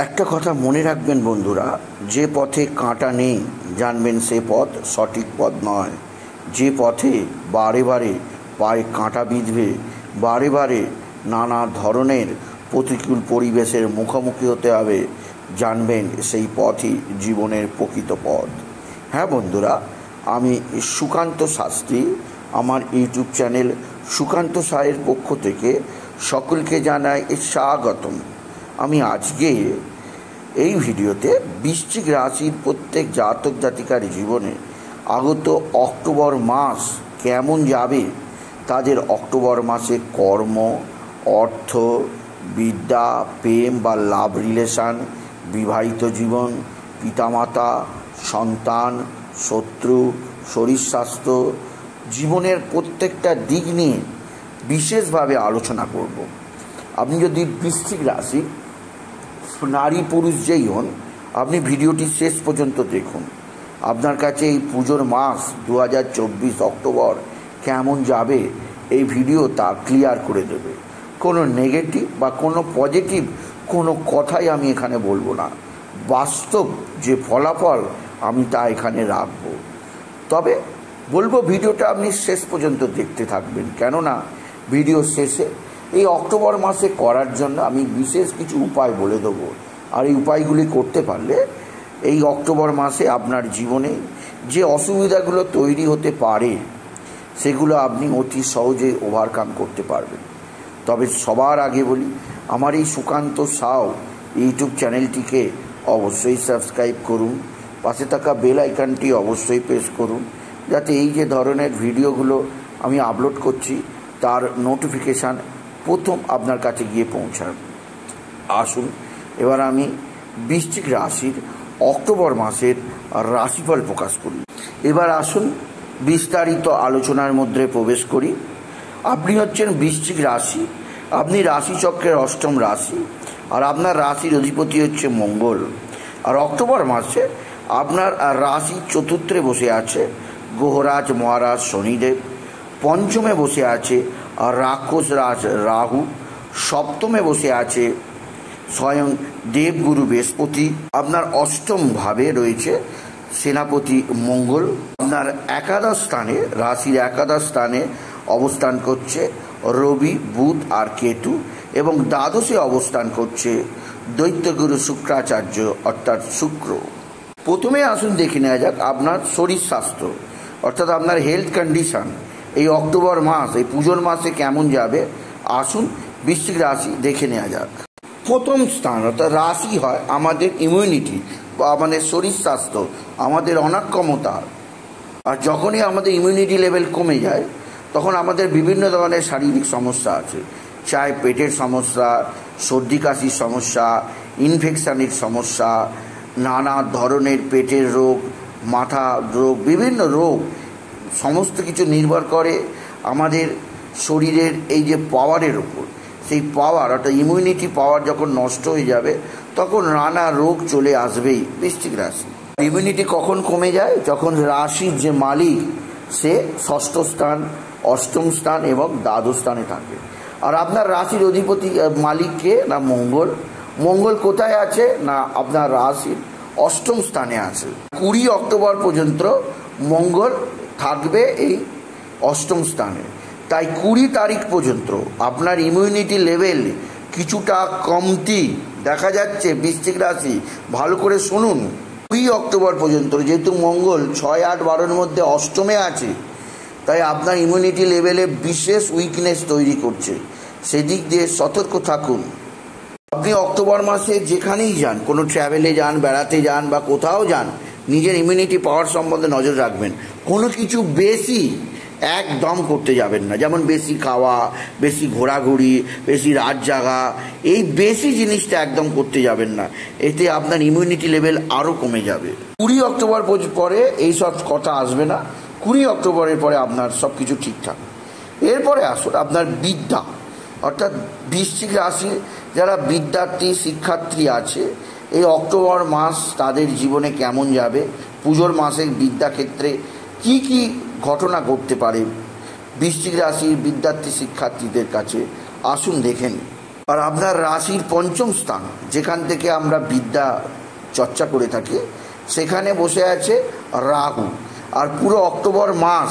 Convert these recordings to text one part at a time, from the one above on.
একটা কথা মনে রাখবেন বন্ধুরা, যে পথে কাঁটা নেই জানবেন সে পথ সঠিক পথ নয়। যে পথে বারে বারে পায়ে কাঁটা বিঁধবে, বারে বারে নানা ধরনের প্রতিকূল পরিবেশের মুখোমুখি হতে হবে, জানবেন সেই পথই জীবনের প্রকৃত পথ। হ্যাঁ বন্ধুরা, আমি সুকান্ত শাস্ত্রী, আমার ইউটিউব চ্যানেল সুকান্ত সায়ের পক্ষ থেকে সকলকে জানাই স্বাগতম। আমি আজকে এই ভিডিওতে বৃশ্চিক রাশির প্রত্যেক জাতক জাতিকার জীবনে আগত অক্টোবর মাস কেমন যাবে, তাদের অক্টোবর মাসে কর্ম, অর্থ, বিদ্যা, প্রেম বা লাভ রিলেশন, বিবাহিত জীবন, পিতামাতা, সন্তান, শত্রু, শরীর স্বাস্থ্য, জীবনের প্রত্যেকটা দিক নিয়ে বিশেষভাবে আলোচনা করব। আপনি যদি বৃশ্চিক রাশি নারী পুরুষ যেই হন, আপনি ভিডিওটি শেষ পর্যন্ত দেখুন। আপনার কাছে এই পুজোর মাস 2024 অক্টোবর কেমন যাবে এই ভিডিও তা ক্লিয়ার করে দেবে। কোনো নেগেটিভ বা কোনো পজিটিভ কোনো কথাই আমি এখানে বলবো না, বাস্তব যে ফলাফল আমি তা এখানে রাখব। তবে বলবো ভিডিওটা আপনি শেষ পর্যন্ত দেখতে থাকবেন, কেননা ভিডিও শেষে এই অক্টোবর মাসে করার জন্য আমি বিশেষ কিছু উপায় বলে দেবো। আর এই উপায়গুলি করতে পারলে এই অক্টোবর মাসে আপনার জীবনে যে অসুবিধাগুলো তৈরি হতে পারে সেগুলো আপনি অতি সহজে ওভারকাম করতে পারবেন। তবে সবার আগে বলি, আমার এই সুকান্ত সাউ ইউটিউব চ্যানেলটিকে অবশ্যই সাবস্ক্রাইব করুন, পাশে থাকা বেল আইকনটি অবশ্যই প্রেস করুন, যাতে এই যে ধরনের ভিডিওগুলো আমি আপলোড করছি তার নোটিফিকেশান প্রথম আপনার কাছে গিয়ে পৌঁছান। আসুন এবার আমি বৃশ্চিক রাশির অক্টোবর মাসের রাশিফল প্রকাশ করি। এবার আসুন বিস্তারিত আলোচনার মধ্যে প্রবেশ করি। আপনি হচ্ছেন বৃশ্চিক রাশি, আপনি রাশিচক্রের অষ্টম রাশি, আর আপনার রাশির অধিপতি হচ্ছে মঙ্গল। আর অক্টোবর মাসে আপনার রাশি চতুর্থে বসে আছে গ্রহরাজ মহারাজ শনিদেব, পঞ্চমে বসে আছে রাক্ষস রাজ রাহু, সপ্তমে বসে আছে স্বয়ং দেবগুরু বৃহস্পতি, আপনার অষ্টম ভাবে রয়েছে সেনাপতি মঙ্গল, আপনার একাদশ স্থানে রাশির একাদশ স্থানে অবস্থান করছে রবি, বুধ আর কেতু, এবং দ্বাদশে অবস্থান করছে দৈত্যগুরু শুক্রাচার্য অর্থাৎ শুক্র। প্রথমে আসুন দেখে নেওয়া যাক আপনার শরীর স্বাস্থ্য অর্থাৎ আপনার হেলথ কন্ডিশন এই অক্টোবর মাস, এই পুজোর মাসে কেমন যাবে। আসুন বৃশ্চিক রাশি দেখে নেওয়া যাক। প্রথম স্থান অর্থাৎ রাশি হয় আমাদের ইমিউনিটি বা আমাদের শরীর স্বাস্থ্য, আমাদের অনাক্ষমতা। আর যখনই আমাদের ইমিউনিটি লেভেল কমে যায় তখন আমাদের বিভিন্ন ধরনের শারীরিক সমস্যা আছে, চাই পেটের সমস্যা, সর্দি কাশির সমস্যা, ইনফেকশানের সমস্যা, নানা ধরনের পেটের রোগ, মাথা রোগ, বিভিন্ন রোগ, সমস্ত কিছু নির্ভর করে আমাদের শরীরের এই যে পাওয়ারের উপর। সেই পাওয়ার অর্থাৎ ইমিউনিটি পাওয়ার যখন নষ্ট হয়ে যাবে তখন নানা রোগ চলে আসবেই বৃশ্চিক রাশি। ইমিউনিটি কখন কমে যায়? যখন রাশির যে মালিক সে ষষ্ঠ স্থান, অষ্টম স্থান এবং দ্বাদশ স্থানে থাকে। আর আপনার রাশির অধিপতি মালিককে না মঙ্গল। মঙ্গল কোথায় আছে? না আপনার রাশির অষ্টম স্থানে আছে। 20 অক্টোবর পর্যন্ত মঙ্গল থাকবে এই অষ্টম স্থানে। তাই 20 তারিখ পর্যন্ত আপনার ইমিউনিটি লেভেল কিছুটা কমতি দেখা যাচ্ছে বৃশ্চিক রাশি। ভালো করে শুনুন, 20 অক্টোবর পর্যন্ত যেহেতু মঙ্গল 6, 8, 12-র মধ্যে অষ্টমে আছে, তাই আপনার ইমিউনিটি লেভেলে বিশেষ উইকনেস তৈরি করছে। সেদিক দিয়ে সতর্ক থাকুন। আপনি অক্টোবর মাসে যেখানেই যান, কোনো ট্র্যাভেলে যান, বেড়াতে যান বা কোথাও যান, নিজের ইমিউনিটি পাওয়ার সম্বন্ধে নজর রাখবেন। কোনো কিছু বেশি একদম করতে যাবেন না, যেমন বেশি খাওয়া, বেশি ঘোরাঘুরি, বেশি রাত জাগা, এই বেশি জিনিসটা একদম করতে যাবেন না, এতে আপনার ইমিউনিটি লেভেল আরও কমে যাবে। 20 অক্টোবর পরে এইসব কথা আসবে না। 20 অক্টোবরের পরে আপনার সব কিছু ঠিকঠাক। এরপরে আসুন আপনার বিদ্যা অর্থাৎ বৃশ্চিক রাশি যারা বিদ্যার্থী শিক্ষার্থী আছে, এই অক্টোবর মাস তাদের জীবনে কেমন যাবে, পুজোর মাসে বিদ্যাক্ষেত্রে কি কি ঘটনা ঘটতে পারে বৃশ্চিক রাশির বিদ্যার্থী শিক্ষার্থীদের কাছে, আসুন দেখেন। আর আপনার রাশির পঞ্চম স্থান, যেখান থেকে আমরা বিদ্যা চর্চা করে থাকি, সেখানে বসে আছে রাহু। আর পুরো অক্টোবর মাস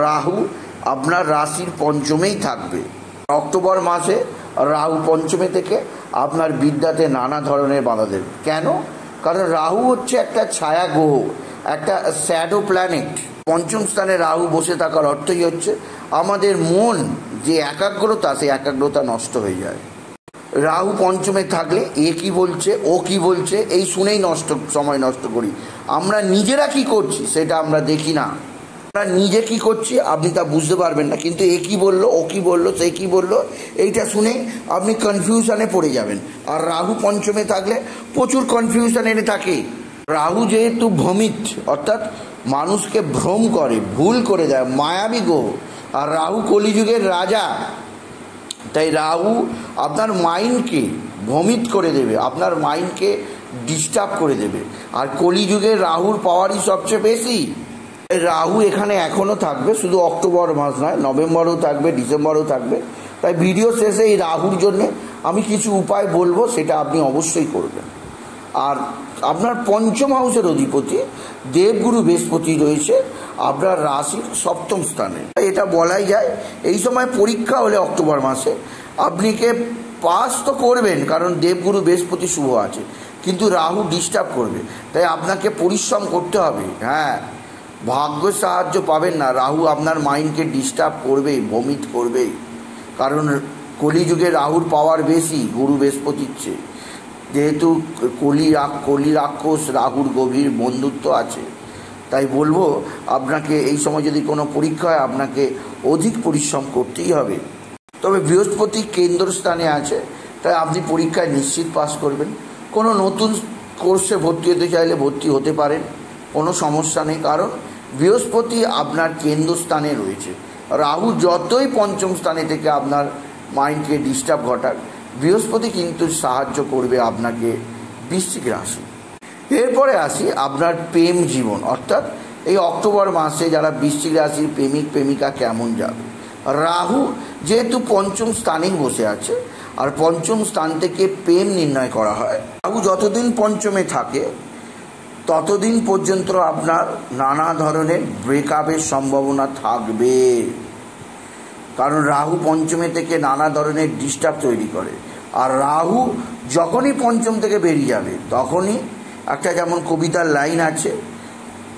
রাহু আপনার রাশির পঞ্চমেই থাকবে। অক্টোবর মাসে রাহু পঞ্চমে থেকে আপনার বিদ্যাতে নানা ধরনের বাধা দেবে। কেন? কারণ রাহু হচ্ছে একটা ছায়া গ্রহ, একটা শ্যাডো প্ল্যানেট। পঞ্চম স্থানে রাহু বসে থাকার অর্থই হচ্ছে আমাদের মন যে একাগ্রতা, সেই একাগ্রতা নষ্ট হয়ে যায়। রাহু পঞ্চমে থাকলে এ কি বলছে, ও কি বলছে, এই শুনেই সময় নষ্ট করি। আমরা নিজেরা কি করছি সেটা আমরা দেখি না। আমরা নিজে কি করছি আপনি তা বুঝতে পারবেন না, কিন্তু এ কি বললো, ও কি বললো, সে কি বললো, এইটা শুনে আপনি কনফিউশনে পড়ে যাবেন। আর রাহু পঞ্চমে থাকলে প্রচুর কনফিউশন এনে থাকে। রাহু যেহেতু ভ্রমিত, অর্থাৎ মানুষকে ভ্রম করে, ভুল করে দেয়, মায়াবী গ্রহ। আর রাহু কলিযুগের রাজা, তাই রাহু আপনার মাইন্ডকে ভ্রমিত করে দেবে, আপনার মাইন্ডকে ডিস্টার্ব করে দেবে। আর কলিযুগে রাহুর পাওয়ারই সবচেয়ে বেশি। রাহু এখানে এখনও থাকবে, শুধু অক্টোবর মাস নয়, নভেম্বরেও থাকবে, ডিসেম্বরেও থাকবে। তাই ভিডিও শেষে এই রাহুর জন্যে আমি কিছু উপায় বলবো, সেটা আপনি অবশ্যই করবেন। আর আপনার পঞ্চম হাউসের অধিপতি দেবগুরু বৃহস্পতি রয়েছে আপনার রাশির সপ্তম স্থানে। এটা বলাই যায় এই সময় পরীক্ষা হলে অক্টোবর মাসে আপনিকে পাস তো করবেন, কারণ দেবগুরু বৃহস্পতি শুভ আছে, কিন্তু রাহু ডিস্টার্ব করবে। তাই আপনাকে পরিশ্রম করতে হবে। হ্যাঁ, ভাগ্যের সাহায্য পাবেন না, রাহু আপনার মাইন্ডকে ডিস্টার্ব করবেই, ভ্রমিত করবেই। কারণ কলিযুগে রাহুর পাওয়ার বেশি গুরু বৃহস্পতির চেয়ে। যেহেতু কলি রাক্ষস রাহুর গভীর বন্ধুত্ব আছে, তাই বলবো আপনাকে এই সময় যদি কোনো পরীক্ষা হয় আপনাকে অধিক পরিশ্রম করতেই হবে। তবে বৃহস্পতি কেন্দ্রস্থানে আছে, তাই আপনি পরীক্ষায় নিশ্চিত পাস করবেন। কোনো নতুন কোর্সে ভর্তি হতে চাইলে ভর্তি হতে পারেন, কোনো সমস্যা নেই, কারণ বৃহস্পতি আপনার কেন্দ্রস্থানে রয়েছে। রাহু যতই পঞ্চম স্থানে থেকে আপনার মাইন্ডকে ডিস্টার্ব ঘটাক, বৃহস্পতি কিন্তু সাহায্য করবে আপনাকে বৃশ্চিক রাশি। এরপরে আসি আপনার প্রেম জীবন, অর্থাৎ এই অক্টোবর মাসে যারা বৃশ্চিক রাশির প্রেমিক প্রেমিকা কেমন যাবে। রাহু যেহেতু পঞ্চম স্থানেই বসে আছে, আর পঞ্চম স্থান থেকে প্রেম নির্ণয় করা হয়। রাহু যতদিন পঞ্চমে থাকে ততদিন পর্যন্ত আপনার নানা ধরনের ব্রেকআপের সম্ভাবনা থাকবে, কারণ রাহু পঞ্চমে থেকে নানা ধরনের ডিস্টার্ব তৈরি করে। আর রাহু যখনই পঞ্চম থেকে বেরিয়ে যাবে তখনই একটা, যেমন কবিতার লাইন আছে,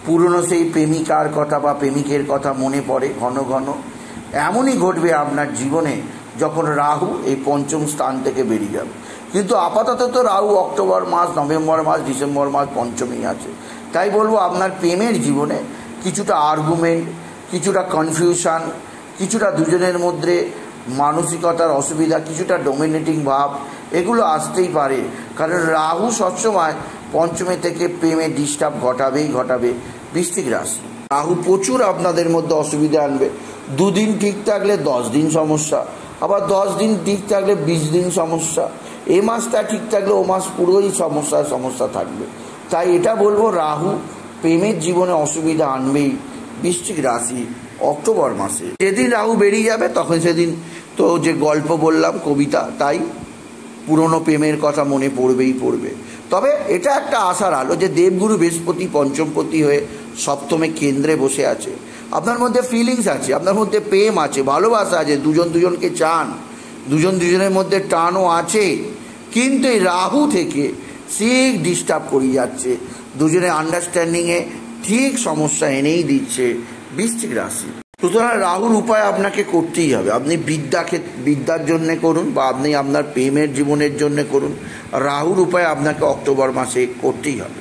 পুরনো সেই প্রেমিকার কথা বা প্রেমিকের কথা মনে পড়ে ঘন ঘন। এমনই ঘটবে আপনার জীবনে যখন রাহু এই পঞ্চম স্থান থেকে বেরিয়ে যাবে। কিন্তু আপাতত তো রাহু অক্টোবর মাস, নভেম্বর মাস, ডিসেম্বর মাস পঞ্চমেই আছে। তাই বলবো আপনার প্রেমের জীবনে কিছুটা আর্গুমেন্ট, কিছুটা কনফিউশন, কিছুটা দুজনের মধ্যে মানসিকতার অসুবিধা, কিছুটা ডোমিনেটিং ভাব, এগুলো আসতেই পারে। কারণ রাহু সবসময় পঞ্চমে থেকে প্রেমে ডিস্টার্ব ঘটাবে বৃশ্চিক রাশি। রাহু প্রচুর আপনাদের মধ্যে অসুবিধা আনবে। 2 দিন ঠিক থাকলে 10 দিন সমস্যা, আবার 10 দিন ঠিক থাকলে 20 দিন সমস্যা। এ মাসটা ঠিক থাকলে ও মাস পুরোই সমস্যা থাকবে। তাই এটা বলবো রাহু প্রেমের জীবনে অসুবিধা আনবেই বৃশ্চিক রাশি অক্টোবর মাসে। যেদিন রাহু বেরিয়ে যাবে তখন সেদিন তো যে গল্প বললাম কবিতা, তাই পুরনো প্রেমের কথা মনে পড়বে। তবে এটা একটা আশার আলো যে দেবগুরু বৃহস্পতি পঞ্চমপতি হয়ে সপ্তমে কেন্দ্রে বসে আছে। আপনার মধ্যে ফিলিংস আছে, আপনার মধ্যে প্রেম আছে, ভালোবাসা আছে, দুজন দুজনকে চান, দুজন দুজনের মধ্যে টানও আছে। কিন্তু এই রাহু থেকে ঠিক ডিস্টার্ব করে যাচ্ছে, দুজনের আন্ডারস্ট্যান্ডিংয়ে ঠিক সমস্যা এনেই দিচ্ছে বৃশ্চিক রাশি। সুতরাং রাহুর উপায় আপনাকে করতেই হবে। আপনি বিদ্যার জন্যে করুন বা আপনি আপনার প্রেমের জীবনের জন্যে করুন, রাহুর উপায় আপনাকে অক্টোবর মাসে করতেই হবে।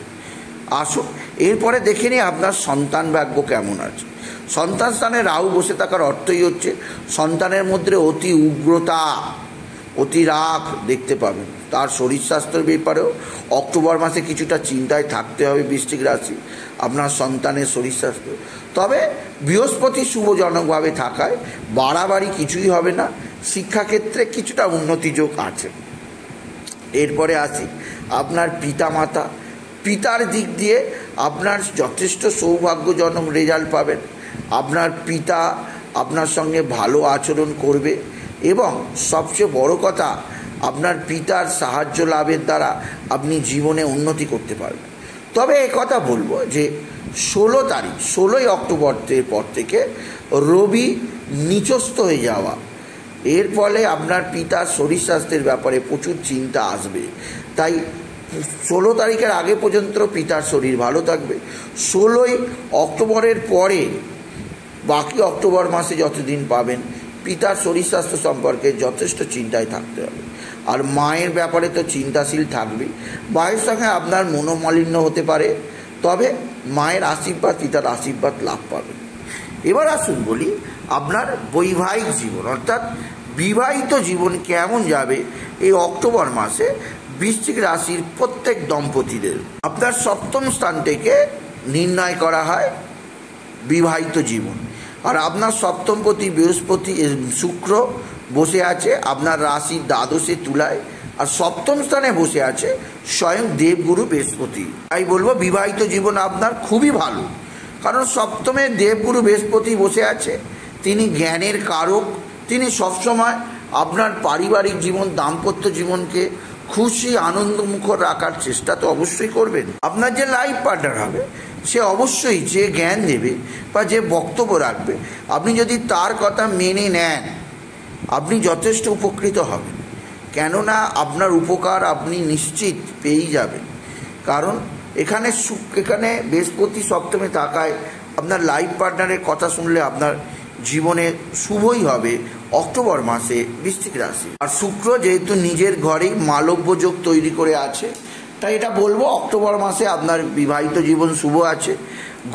আসুন এরপরে দেখে নিই আপনার সন্তান ভাগ্য কেমন আছে। সন্তান স্থানে রাহু বসে থাকার অর্থই হচ্ছে সন্তানের মধ্যে অতি উগ্রতা, অতি রাগ দেখতে পাবেন। তার শরীর স্বাস্থ্যের ব্যাপারেও অক্টোবর মাসে কিছুটা চিন্তায় থাকতে হবে বৃশ্চিক রাশি, আপনার সন্তানের শরীর স্বাস্থ্য। তবে বৃহস্পতি শুভজনকভাবে থাকায় বাড়াবাড়ি কিছুই হবে না, শিক্ষাক্ষেত্রে কিছুটা উন্নতি যোগ আছে। এরপরে আসি আপনার পিতামাতা। পিতার দিক দিয়ে আপনার যথেষ্ট সৌভাগ্যজনক রেজাল্ট পাবেন। আপনার পিতা আপনার সঙ্গে ভালো আচরণ করবে এবং সবচেয়ে বড় কথা আপনার পিতার সাহায্য লাভের দ্বারা আপনি জীবনে উন্নতি করতে পারবেন। তবে একথা বলবো যে 16ই অক্টোবরের পর থেকে রবি নিচস্থ হয়ে যাওয়া, এর ফলে আপনার পিতার শরীর স্বাস্থ্যের ব্যাপারে প্রচুর চিন্তা আসবে। তাই 16 তারিখের আগে পর্যন্ত পিতার শরীর ভালো থাকবে। 16ই অক্টোবরের পরে বাকি অক্টোবর মাসে যতদিন পাবেন পিতার শরীর স্বাস্থ্য সম্পর্কে যথেষ্ট চিন্তায় থাকতে হবে। আর মায়ের ব্যাপারে তো চিন্তাশীল থাকবেই। মায়ের সঙ্গে আপনার মনোমালিন্য হতে পারে, তবে মায়ের আশীর্বাদ, পিতার আশীর্বাদ লাভ পাবেন। এবার আসুন বলি আপনার বৈবাহিক জীবন অর্থাৎ বিবাহিত জীবন কেমন যাবে এই অক্টোবর মাসে বৃশ্চিক রাশির প্রত্যেক দম্পতিদের। আপনার সপ্তম স্থান থেকে নির্ণয় করা হয় বিবাহিত জীবন। আর আপনার সপ্তমপতি বৃহস্পতি শুক্র বসে আছে আপনার রাশির দ্বাদশে তুলায়, আর সপ্তম স্থানে বসে আছে স্বয়ং দেবগুরু বৃহস্পতি। তাই বলবো বিবাহিত জীবন আপনার খুবই ভালো, কারণ সপ্তমে দেবগুরু বৃহস্পতি বসে আছে, তিনি জ্ঞানের কারক। তিনি সবসময় আপনার পারিবারিক জীবন, দাম্পত্য জীবনকে খুশি আনন্দমুখর রাখার চেষ্টা তো অবশ্যই করবেন। আপনার যে লাইফ পার্টনার হবে সে অবশ্যই যে জ্ঞান দেবে বা যে বক্তব্য রাখবে, আপনি যদি তার কথা মেনে নেন আপনি যথেষ্ট উপকৃত হবেন। কেননা আপনার উপকার আপনি নিশ্চিত পেয়েই যাবেন। কারণ এখানে বৃহস্পতি সপ্তমে থাকায় আপনার লাইফ পার্টনারের কথা শুনলে আপনার জীবনে শুভই হবে অক্টোবর মাসে বৃশ্চিক রাশি। আর শুক্র যেহেতু নিজের ঘরেই মালব্য যোগ তৈরি করে আছে, তাই এটা বলবো অক্টোবর মাসে আপনার বিবাহিত জীবন শুভ আছে।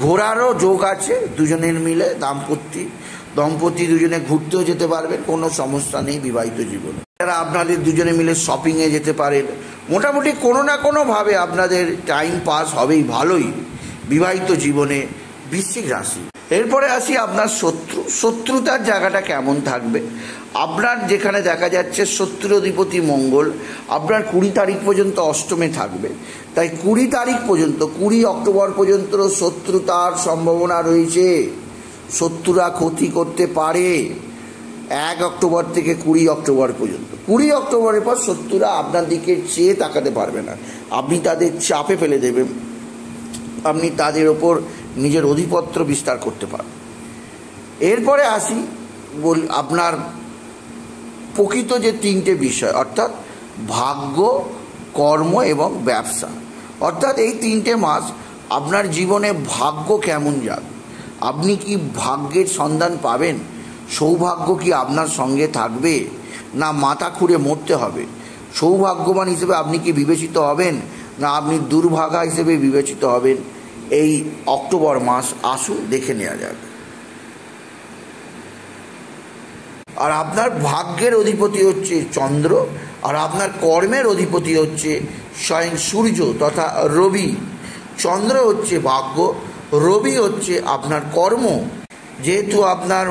ঘোরারও যোগ আছে, দুজনের মিলে দম্পতি দুজনে ঘুরতেও যেতে পারবেন, কোনো সমস্যা নেই বিবাহিত জীবনে। যারা আপনাদের দুজনে মিলে শপিংয়ে যেতে পারেন, মোটামুটি কোনো না কোনোভাবে আপনাদের টাইম পাস হবেই ভালোই বিবাহিত জীবনে বৃশ্চিক রাশি। এরপরে আসি আপনার শত্রুতার জায়গাটা কেমন থাকবে। আপনার যেখানে দেখা যাচ্ছে শত্রুর অধিপতি মঙ্গল আপনার 20 তারিখ পর্যন্ত অষ্টমে থাকবে, তাই 20 তারিখ পর্যন্ত 20 অক্টোবর পর্যন্ত শত্রুতার সম্ভাবনা রয়েছে। শত্রুরা ক্ষতি করতে পারে 1 অক্টোবর থেকে 20 অক্টোবর পর্যন্ত। 20 অক্টোবরের পর শত্রুরা আপনার দিকে চেয়ে তাকাতে পারবে না, আপনি তাদের চাপে ফেলে দেবেন, আপনি তাদের ওপর নিজের অধিপত্য বিস্তার করতে পারেন। এরপরে আসি আপনার প্রকৃত যে 3টে বিষয় অর্থাৎ ভাগ্য, কর্ম এবং ব্যবসা। অর্থাৎ এই 3টে মাস আপনার জীবনে ভাগ্য কেমন যাবে, আপনি কি ভাগ্যের সন্ধান পাবেন, সৌভাগ্য কি আপনার সঙ্গে থাকবে না মাথা খুঁড়ে মরতে হবে, সৌভাগ্যবান হিসেবে আপনি কি বিবেচিত হবেন না আপনি দুর্ভাগা হিসেবে বিবেচিত হবেন, এই অক্টোবর মাস আসুন দেখে নেওয়া যাক। আর আপনার ভাগ্যের অধিপতি হচ্ছে চন্দ্র, আর আপনার কর্মের অধিপতি হচ্ছে স্বয়ং সূর্য তথা রবি। চন্দ্র হচ্ছে ভাগ্য, রবি হচ্ছে আপনার কর্ম। যেহেতু আপনার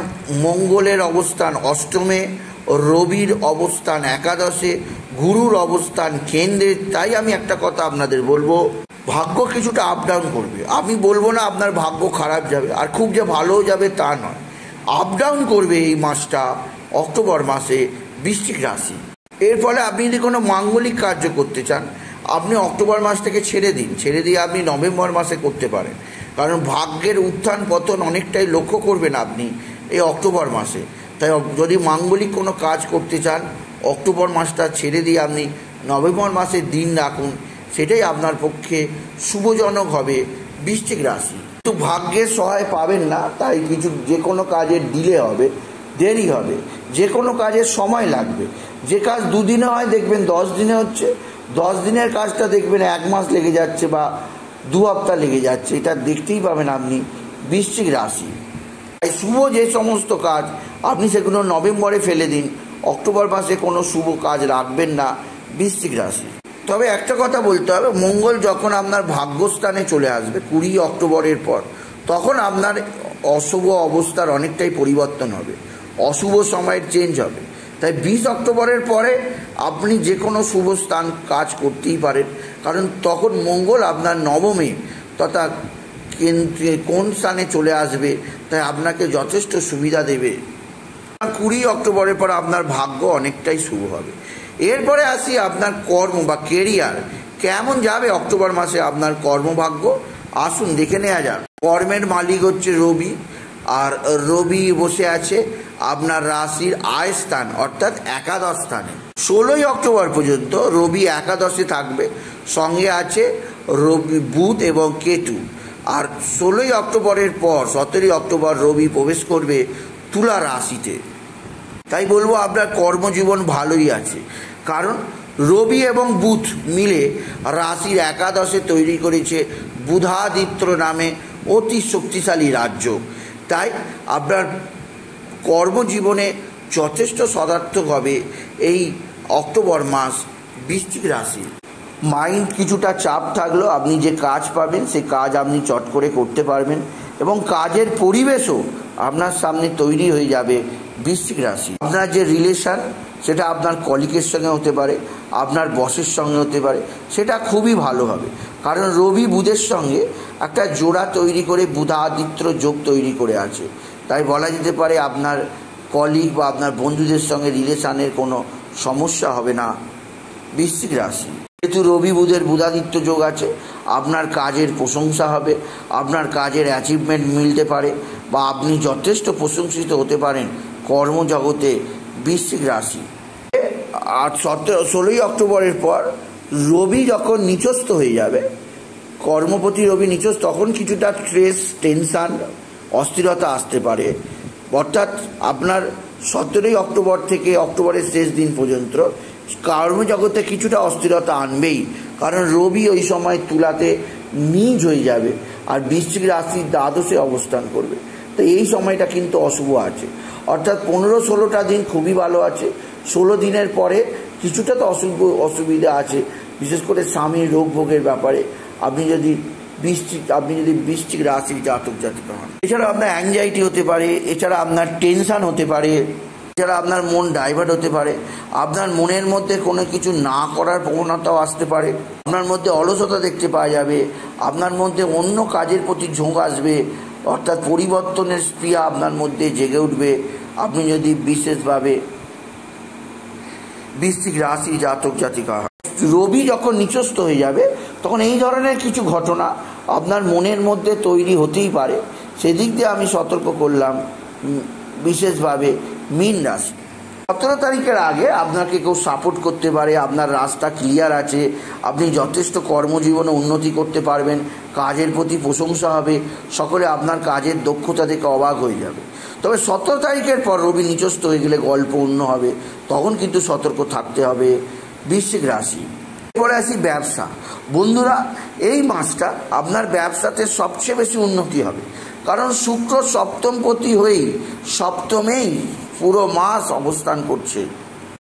মঙ্গলের অবস্থান অষ্টমে, রবির অবস্থান একাদশে, গুরুর অবস্থান কেন্দ্রে, তাই আমি একটা কথা আপনাদের বলবো, ভাগ্য কিছুটা আপ ডাউন করবে। আমি বলবো না আপনার ভাগ্য খারাপ যাবে, আর খুব যে ভালো যাবে তা নয়, আপ ডাউন করবে এই মাসটা অক্টোবর মাসে বৃশ্চিক রাশি। এর ফলে আপনি যদি কোনো মাঙ্গলিক কার্য করতে চান আপনি অক্টোবর মাস থেকে ছেড়ে দিয়ে আপনি নভেম্বর মাসে করতে পারেন। কারণ ভাগ্যের উত্থান পতন অনেকটাই লক্ষ্য করবেন আপনি এই অক্টোবর মাসে। তাই যদি মাঙ্গলিক কোনো কাজ করতে চান অক্টোবর মাসটা ছেড়ে দিয়ে আপনি নভেম্বর মাসের দিন রাখুন, সেটাই আপনার পক্ষে শুভজনক হবে বৃশ্চিক রাশি। কিন্তু ভাগ্যের সহায় পাবেন না, তাই যে কোনো কাজের ডিলে হবে, দেরি হবে, যে কোনো কাজের সময় লাগবে। যে কাজ 2 দিনে হয় দেখবেন 10 দিনে হচ্ছে, 10 দিনের কাজটা দেখবেন 1 মাস লেগে যাচ্ছে বা 2 সপ্তাহ লেগে যাচ্ছে, এটা দেখতেই পাবেন আপনি বৃশ্চিক রাশি। তাই শুভ যে সমস্ত কাজ আপনি সেগুলো নভেম্বরে ফেলে দিন, অক্টোবর মাসে কোনো শুভ কাজ রাখবেন না বৃশ্চিক রাশি। তবে একটা কথা বলতে হবে, মঙ্গল যখন আপনার ভাগ্যস্থানে চলে আসবে 20 অক্টোবরের পর, তখন আপনার অশুভ অবস্থার অনেকটাই পরিবর্তন হবে, অশুভ সময়ের চেঞ্জ হবে। তাই 20 অক্টোবরের পরে আপনি যে কোনো শুভ স্থান কাজ করতেই পারেন, কারণ তখন মঙ্গল আপনার নবমে তথা কোন স্থানে চলে আসবে, তাই আপনাকে যথেষ্ট সুবিধা দেবে। 20 অক্টোবরের পর আপনার ভাগ্য অনেকটাই শুভ হবে। এরপরে আসি আপনার কর্ম বা কেরিয়ার কেমন যাবে অক্টোবর মাসে আপনার কর্মভাগ্য। আসুন দেখে নেওয়া যাক। কর্মের মালিক হচ্ছে রবি, আর রবি বসে আছে আপনার রাশির আয় স্থান অর্থাৎ একাদশ স্থানে। 16ই অক্টোবর পর্যন্ত রবি একাদশে থাকবে, সঙ্গে আছে রবি, বুধ এবং কেতু। আর 16ই অক্টোবরের পর 17ই অক্টোবর রবি প্রবেশ করবে তুলা রাশিতে। তাই বলবো আপনার কর্মজীবন ভালোই আছে, কারণ রবি এবং বুধ মিলে রাশির একাদশে তৈরি করেছে বুধাদিত্য নামে অতি শক্তিশালী রাজ্য। তাই আপনার কর্মজীবনে যথেষ্ট সদার্থক হবে এই অক্টোবর মাস বৃশ্চিক রাশি। মাইন্ড কিছুটা চাপ থাকলেও আপনি যে কাজ পাবেন সে কাজ আপনি চট করে করতে পারবেন, এবং কাজের পরিবেশও আপনার সামনে তৈরি হয়ে যাবে বৃশ্চিক রাশি। আপনার যে রিলেশান সেটা আপনার কলিগের সঙ্গে হতে পারে, আপনার বসের সঙ্গে হতে পারে, সেটা খুবই ভালো হবে। কারণ রবি বুধের সঙ্গে একটা জোড়া তৈরি করে বুধাদিত্য যোগ তৈরি করে আছে। তাই বলা যেতে পারে আপনার কলিগ বা আপনার বন্ধুদের সঙ্গে রিলেশানের কোনো সমস্যা হবে না বৃশ্চিক রাশি। যেহেতু রবি বুধের বুধাদিত্য যোগ আছে, আপনার কাজের প্রশংসা হবে, আপনার কাজের অ্যাচিভমেন্ট মিলতে পারে, বা আপনি যথেষ্ট প্রশংসিত হতে পারেন কর্মজগতে বৃশ্চিক রাশি। আর 16ই অক্টোবরের পর রবি যখন নিচস্থ হয়ে যাবে, কর্মপতি রবি নিচস্থ, তখন কিছুটা স্ট্রেস, টেনশান, অস্থিরতা আসতে পারে। অর্থাৎ আপনার 17ই অক্টোবর থেকে অক্টোবরের শেষ দিন পর্যন্ত কর্মজগতে কিছুটা অস্থিরতা আনবেই, কারণ রবি ওই সময় তুলাতে নিজ হয়ে যাবে আর বৃশ্চিক রাশির দ্বাদশে অবস্থান করবে। তো এই সময়টা কিন্তু অশুভ আছে, অর্থাৎ 15-16টা দিন খুবই ভালো আছে। 16 দিনের পরে কিছুটা তো অসুবিধা আছে, বিশেষ করে স্বামীর রোগ ভোগের ব্যাপারে। আপনি যদি বৃশ্চিক রাশির জাতক জাতিকা হন, এছাড়া আপনার অ্যাংজাইটি হতে পারে, এছাড়া আপনার টেনশান হতে পারে, এছাড়া আপনার মন ডাইভার্ট হতে পারে, আপনার মনের মধ্যে কোনো কিছু না করার প্রবণতাও আসতে পারে, আপনার মধ্যে অলসতা দেখতে পাওয়া যাবে, আপনার মধ্যে অন্য কাজের প্রতি ঝোঁক আসবে, অর্থাৎ পরিবর্তনের স্পৃহা আপনার মধ্যে জেগে উঠবে। আপনি যদি বিশেষভাবে বৃশ্চিক রাশি জাতক জাতিকা। রবি যখন নিচস্থ হয়ে যাবে তখন এই ধরনের কিছু ঘটনা আপনার মনের মধ্যে তৈরি হতেই পারে। সেদিক দিয়ে আমি সতর্ক করলাম বিশেষভাবে মীন রাশি। 17 তারিখের আগে আপনাকে কেউ সাপোর্ট করতে পারে, আপনার রাস্তা ক্লিয়ার আছে, আপনি যথেষ্ট কর্মজীবনে উন্নতি করতে পারবেন, কাজের প্রতি প্রশংসা হবে, সকলে আপনার কাজের দক্ষতা দেখে অবাক হয়ে যাবে। তবে 17 তারিখের পর রবি নিচস্থ হয়ে গেলে গল্প অন্য হবে, তখন কিন্তু সতর্ক থাকতে হবে বৃশ্চিক রাশি। এরপরে আসি ব্যবসা। বন্ধুরা, এই মাসটা আপনার ব্যবসাতে সবচেয়ে বেশি উন্নতি হবে, কারণ শুক্র সপ্তমপতি হয়েই সপ্তমেই পুরো মাস অবস্থান করছে।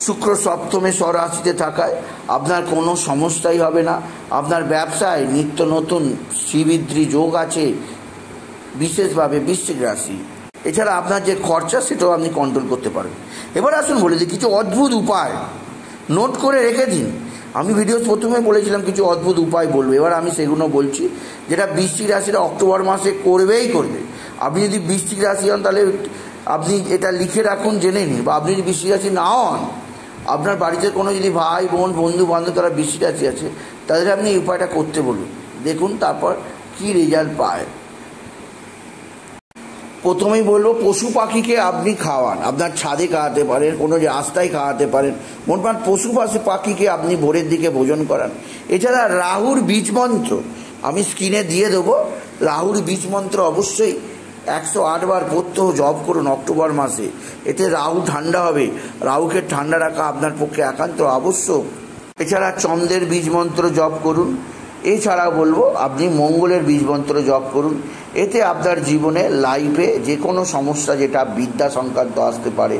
শুক্র সপ্তমে স্বরাশিতে থাকায় আপনার কোনো সমস্যাই হবে না। আপনার ব্যবসায় নিত্য নতুন শ্রীবৃদ্ধি যোগ আছে বিশেষভাবে বৃশ্চিক রাশি। এছাড়া আপনার যে খরচা সেটাও আপনি কন্ট্রোল করতে পারবেন। এবার আসুন বলে দিই কিছু অদ্ভুত উপায়, নোট করে রেখে দিন। আমি ভিডিও প্রথমে বলেছিলাম কিছু অদ্ভুত উপায় বলবো, এবার আমি সেগুলো বলছি যেটা বৃশ্চিক রাশিরা অক্টোবর মাসে করবেই করবে। আপনি যদি বৃশ্চিক রাশি হন তাহলে আপনি এটা লিখে রাখুন, জেনে নিন। বা আপনি যদি বৃশ্চিক রাশি না হন, আপনার বাড়িতে কোনো যদি ভাই বোন বন্ধু বান্ধব তারা বৃশ্চিক রাশি আছে, তাদের আপনি এই উপায়টা করতে বলুন, দেখুন তারপর কি রেজাল্ট পায়। প্রথমেই বলবো, পশু পাখিকে আপনি খাওয়ান, আপনার ছাদে খাওয়াতে পারেন, কোনো রাস্তায় খাওয়াতে পারেন, মোটমাট পশু পাখিকে আপনি ভোরের দিকে ভোজন করান। এছাড়া রাহুর বীজ মন্ত্র আমি স্ক্রিনে দিয়ে দেবো, রাহুর বীজ মন্ত্র অবশ্যই 108 বার প্রত্যহ জপ করুন অক্টোবর মাসে। এতে রাহু ঠান্ডা হবে, রাহুকে ঠান্ডা রাখা আপনার পক্ষে একান্ত আবশ্যক। এছাড়া চন্দ্রের বীজ মন্ত্র জপ করুন। এছাড়া বলবো আপনি মঙ্গলের বীজ মন্ত্র জপ করুন। এতে আপনার জীবনে লাইফে যে কোনো সমস্যা, যেটা বিদ্যা সংক্রান্ত আসতে পারে,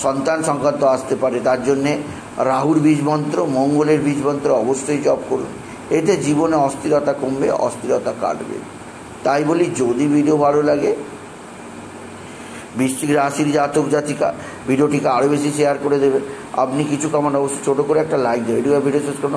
সন্তান সংক্রান্ত আসতে পারে, তার জন্যে রাহুর বীজ মন্ত্র, মঙ্গলের বীজ মন্ত্র অবশ্যই জপ করুন। এতে জীবনে অস্থিরতা কমবে, অস্থিরতা কাটবে। তাই বলি, যদি ভিডিও ভালো লাগে বৃশ্চিক রাশির জাতক জাতিকা, ভিডিওটিকে আরও বেশি শেয়ার করে দেবেন। আপনি কিছু কামান অবশ্যই ছোটো করে একটা লাইক দেবেন। ভিডিও শেষ করুন।